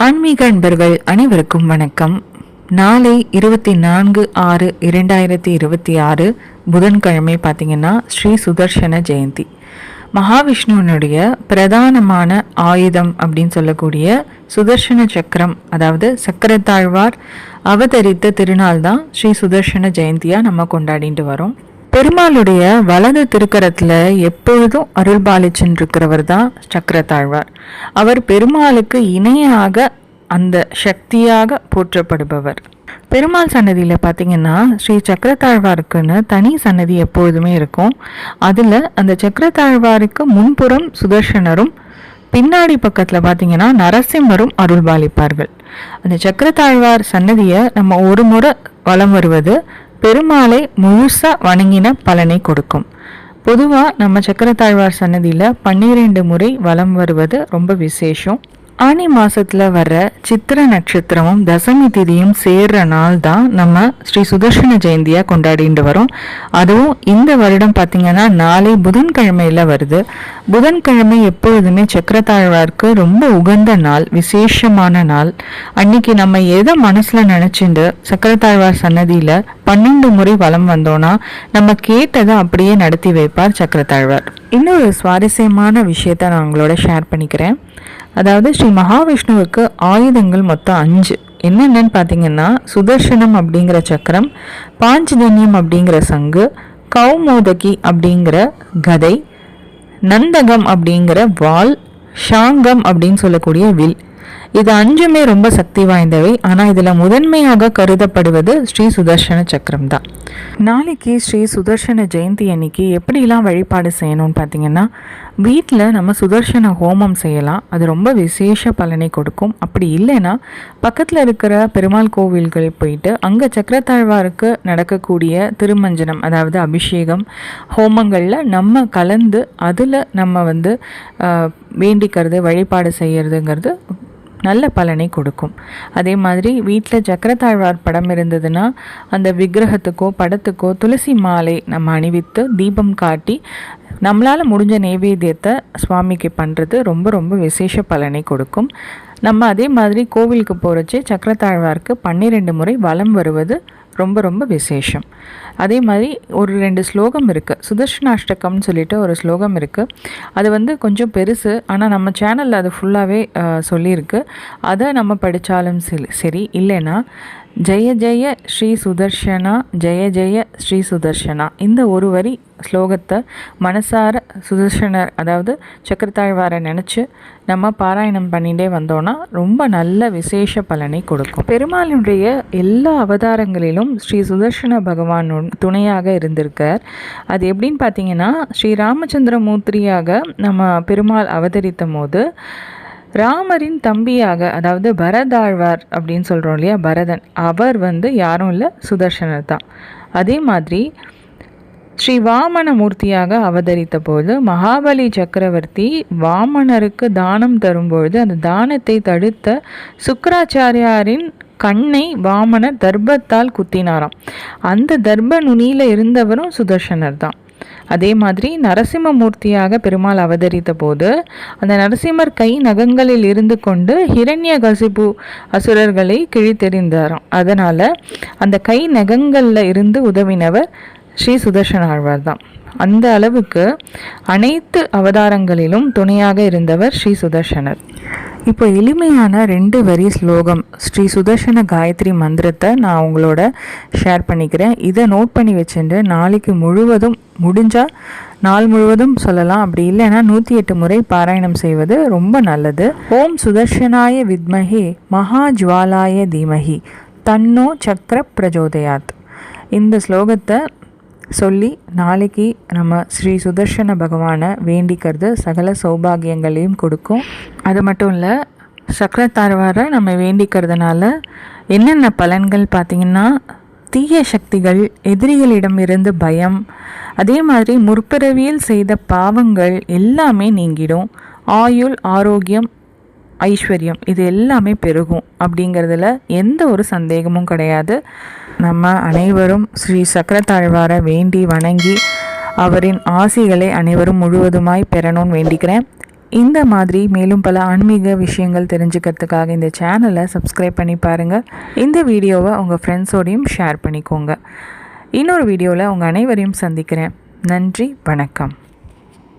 ஆன்மீக அன்பர்கள் அனைவருக்கும் வணக்கம். நாளை 24/6/2026 புதன்கிழமை பார்த்திங்கன்னா ஸ்ரீ சுதர்சன ஜெயந்தி. மகாவிஷ்ணுவனுடைய பிரதானமான ஆயுதம் அப்படின்னு சொல்லக்கூடிய சுதர்சன சக்கரம், அதாவது சக்கரத்தாழ்வார் அவதரித்த திருநாள் தான் ஸ்ரீ சுதர்சன ஜெயந்தியாக நம்ம கொண்டாடிட்டு வரோம். பெருமாளுடைய வலது திருக்கரத்தில் எப்பொழுதும் அருள் பாலிச்சுருக்கிறவர் தான் சக்கரத்தாழ்வார். அவர் பெருமாளுக்கு இணையாக அந்த சக்தியாக போற்றப்படுபவர். பெருமாள் சன்னதியில் பார்த்திங்கன்னா ஸ்ரீ சக்கரத்தாழ்வாருக்குன்னு தனி சன்னதி எப்பொழுதுமே இருக்கும். அதில் அந்த சக்கரத்தாழ்வாருக்கு முன்புறம் சுதர்சனரும், பின்னாடி பக்கத்தில் பார்த்திங்கன்னா நரசிம்மரும் அருள் பாலிப்பார்கள். அந்த சக்கரத்தாழ்வார் சன்னதியை நம்ம ஒரு முறை வலம் வருவது பெருமாளை முழுசா வணங்கின பலனை கொடுக்கும். பொதுவாக நம்ம சக்கரத்தாழ்வார் சன்னதியில் 12 முறை வலம் வருவது ரொம்ப விசேஷம். ஆனி மாசத்துல வர்ற சித்திர நட்சத்திரமும் தசமி திதியும் சேர்ற நாள் தான் நம்ம ஸ்ரீ சுதர்சன ஜெயந்தியா கொண்டாடிட்டு வரோம். அதுவும் இந்த வருடம் பார்த்தீங்கன்னா நாளை புதன்கிழமையில வருது. புதன்கிழமை எப்பொழுதுமே சக்கரத்தாழ்வாருக்கு ரொம்ப உகந்த நாள், விசேஷமான நாள். அன்னைக்கு நம்ம எதை மனசுல நினைச்சுட்டு சக்கரத்தாழ்வார் சன்னதியில 12 முறை வலம் வந்தோம்னா நம்ம கேட்டதை அப்படியே நடத்தி வைப்பார் சக்கரத்தாழ்வார். இன்னொரு சுவாரஸ்யமான விஷயத்த நான் உங்களோட ஷேர் பண்ணிக்கிறேன். அதாவது ஸ்ரீ மகாவிஷ்ணுவுக்கு ஆயுதங்கள் மொத்தம் 5. என்னென்னு பார்த்தீங்கன்னா சுதர்சனம் அப்படிங்கிற சக்கரம், பாஞ்சஜன்யம் அப்படிங்கிற சங்கு, கௌமோதகி அப்படிங்கிற கதை, நந்தகம் அப்படிங்கிற வாள், ஷாங்கம் அப்படின்னு சொல்லக்கூடிய வில். இது 5மே ரொம்ப சக்தி வாய்ந்தவை. ஆனால் இதில் முதன்மையாக கருதப்படுவது ஸ்ரீ சுதர்சன சக்கரம் தான். நாளைக்கு ஸ்ரீ சுதர்சன ஜெயந்தி அன்னைக்கு எப்படிலாம் வழிபாடு செய்யணும்னு பார்த்தீங்கன்னா, வீட்டில் நம்ம சுதர்சன ஹோமம் செய்யலாம். அது ரொம்ப விசேஷ பலனை கொடுக்கும். அப்படி இல்லைன்னா பக்கத்தில் இருக்கிற பெருமாள் கோவில்கள் போயிட்டு அங்கே சக்கரத்தாழ்வாருக்கு நடக்கக்கூடிய திருமஞ்சனம், அதாவது அபிஷேகம் ஹோமங்களில் நம்ம கலந்து அதில் நம்ம வேண்டிக்கிறது, வழிபாடு செய்கிறதுங்கிறது நல்ல பலனை கொடுக்கும். அதே மாதிரி வீட்டில் சக்கரத்தாழ்வார் படம் இருந்ததுன்னா அந்த விக்கிரகத்துக்கோ படத்துக்கோ துளசி மாலை நம்ம அணிவித்து தீபம் காட்டி நம்மளால் முடிஞ்ச நைவேத்தியத்தை சுவாமிக்கு பண்ணுறது ரொம்ப ரொம்ப விசேஷ பலனை கொடுக்கும். நம்ம அதே மாதிரி கோவிலுக்கு போகிறச்சே சக்கரத்தாழ்வாருக்கு 12 முறை வலம் வருவது ரொம்ப ரொம்ப விசேஷம். அதே மாதிரி ஒரு 2 ஸ்லோகம் இருக்குது. சுதர்ஷனாஷ்டகம்னு சொல்லிட்டு ஒரு ஸ்லோகம் இருக்குது. அது கொஞ்சம் பெருசு, ஆனால் நம்ம சேனலில் அது ஃபுல்லாகவே சொல்லியிருக்கு. அதை நம்ம படித்தாலும் சரி, இல்லைன்னா ஜெய ஜெய ஸ்ரீ சுதர்ஷனா, ஜெய ஜெய ஸ்ரீ சுதர்ஷனா, இந்த ஒரு வரி ஸ்லோகத்தை மனசார சுதர்ஷனர், அதாவது சக்கரத்தாழ்வாரை நினச்சி நம்ம பாராயணம் பண்ணிகிட்டே வந்தோன்னா ரொம்ப நல்ல விசேஷ பலனை கொடுக்கும். பெருமாளுடைய எல்லா அவதாரங்களிலும் ஸ்ரீ சுதர்சன பகவான் துணையாக இருந்திருக்கார். அது எப்படின்னு பார்த்தீங்கன்னா, ஸ்ரீ ராமச்சந்திரமூர்த்தியாக நம்ம பெருமாள் அவதரித்த போது ராமரின் தம்பியாக, அதாவது பரதாழ்வார் அப்படின்னு சொல்கிறோம் இல்லையா, பரதன், அவர் யாரும் இல்லை, சுதர்சனர் தான். அதே மாதிரி ஸ்ரீ வாமன மூர்த்தியாக அவதரித்த போது மகாபலி சக்கரவர்த்தி வாமனருக்கு தானம் தரும்பொழுது அந்த தானத்தை தடுத்த சுக்கராச்சாரியாரின் கண்ணை வாமனர் தர்பத்தால் குத்தினாராம். அந்த தர்ப நுனியில் இருந்தவரும் சுதர்சனர் தான். அதே மாதிரி நரசிம்மமூர்த்தியாக பெருமாள் அவதரித்த போது அந்த நரசிம்மர் கை நகங்களில் இருந்து கொண்டு ஹிரண்யகசிபு அசுரர்களை கிழித்தெறிந்தாராம். அதனால் அந்த கை நகங்களில் இருந்து உதவினவர் ஸ்ரீ சுதர்சன ஆழ்வார் தான். அந்த அளவுக்கு அனைத்து அவதாரங்களிலும் துணையாக இருந்தவர் ஸ்ரீ சுதர்சனர். இப்போ எளிமையான 2 வரி ஸ்லோகம் ஸ்ரீ சுதர்சன காயத்ரி மந்திரத்தை நான் உங்களோட ஷேர் பண்ணிக்கிறேன். இதை நோட் பண்ணி வச்சுட்டு நாளைக்கு முழுவதும், முடிஞ்சால் நாள் முழுவதும் சொல்லலாம். அப்படி இல்லைன்னா 108 முறை பாராயணம் செய்வது ரொம்ப நல்லது. ஓம் சுதர்சனாய வித்மஹே மகாஜ்வாலாய தீமஹி தன்னோ சக்கர பிரஜோதயாத். இந்த ஸ்லோகத்தை சொல்லி நாளைக்கு நம்ம ஸ்ரீ சுதர்சன பகவானை வேண்டிக்கிறது சகல சௌபாகியங்களையும் கொடுக்கும். அது மட்டும் இல்லை, சக்கரத்தாழ்வாரை நம்ம வேண்டிக்கிறதுனால என்னென்ன பலன்கள் பார்த்திங்கன்னா, தீய சக்திகள், எதிரிகளிடம் இருந்து பயம், அதே மாதிரி முற்பிறவியில் செய்த பாவங்கள் எல்லாமே நீங்கிடும். ஆயுள், ஆரோக்கியம், ஐஸ்வர்யம் இது எல்லாமே பெருகும் அப்படிங்கிறதுல எந்த ஒரு சந்தேகமும் கிடையாது. நம்ம அனைவரும் ஸ்ரீ சக்கரத்தாழ்வாரை வேண்டி வணங்கி அவரின் ஆசிகளை அனைவரும் முழுவதுமாய் பெறணும்னு வேண்டிக்கிறேன். இந்த மாதிரி மேலும் பல ஆன்மீக விஷயங்கள் தெரிஞ்சுக்கிறதுக்காக இந்த சேனலை சப்ஸ்கிரைப் பண்ணி பாருங்கள். இந்த வீடியோவை உங்கள் ஃப்ரெண்ட்ஸோடையும் ஷேர் பண்ணிக்கோங்க. இன்னொரு வீடியோவில் உங்கள் அனைவரையும் சந்திக்கிறேன். நன்றி, வணக்கம்.